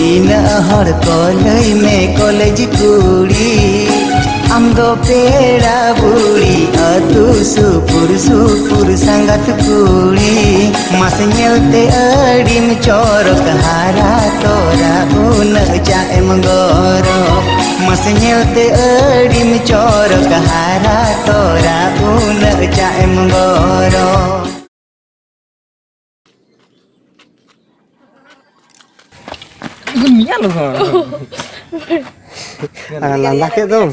tina hor kolai me college kuri Amdo Pera Buri atu supur sangat kuri mas nyelte adim corok hara tora una jae menggoro mas nyelte adim corok hara tora una jae menggoro Gemiya loh. Lala ke dong.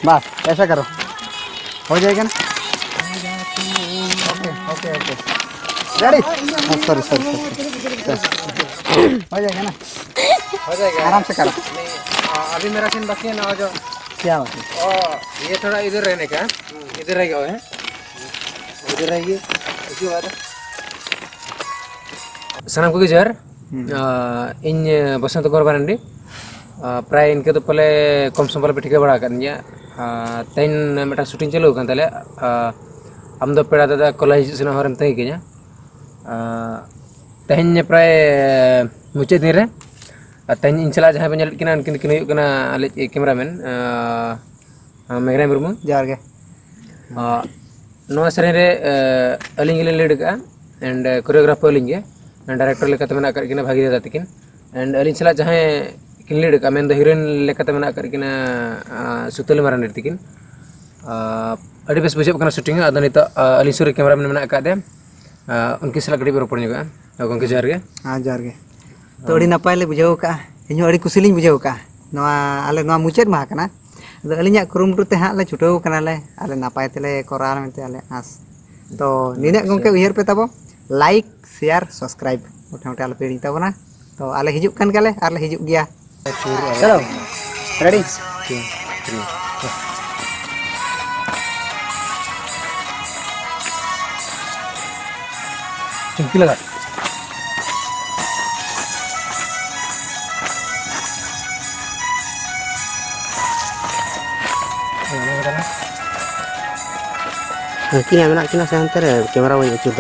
बस ऐसा करो हो जाएगा ना okay ready sorry हो जाएगा ना हो जाएगा आराम से करो अभी मेरा सीन बाकी है ना जो क्या बात है ये थोड़ा इधर रहने का इधर रह गया है इधर रहिए उसके बाद सनम को जर इन बसंत को बारंडी प्राय इनके तो पहले कम समय पे ठिका बड़ा करनी तेन मेटा शूटिंग चलो kan tale amdo pera dada college sina horam tai kenya तेन प्राय मुचे दिन रे तेन इंचला जहां बन किना किन किन आले कैमरामैन मेघराय मुर्मू जार के नो सरे रे अलिंग ले लीड का एंड कोरियोग्राफर अलिंग डायरेक्टर लेका तमेना कर किना भागी दादा तकिन एंड अलिंग चला जहां किन लीड का मेन द हीरोइन लेका तमेना कर किना सुतली मारन तिकिन अड़ी बेस बुझे कना शूटिंग अद नित अलिंग सुर कैमरामैन मेना का दे उनकी सला गड़ी रोपड़ ᱧᱚᱜᱟ गंके जार के हां जार के तो अड़ी नपाय ले बुझाव का इन अड़ी कुसिलिंग बुझाव का नवा आले नवा मुचेद मा कना तो अलिंग कुरुमुटु ते हां ले छुटाव कना ले आले नपाय तेले कोरार मेते आले आस तो निने गंके उयहर पे तबो लाइक शेयर सब्सक्राइब मोटा आले पेड़ी तबना तो आले हिजुक कान गाले आले हिजुक गया चलो रेडी चुमकी लगा किना मेना किना से अंतर कैमरा वो चुप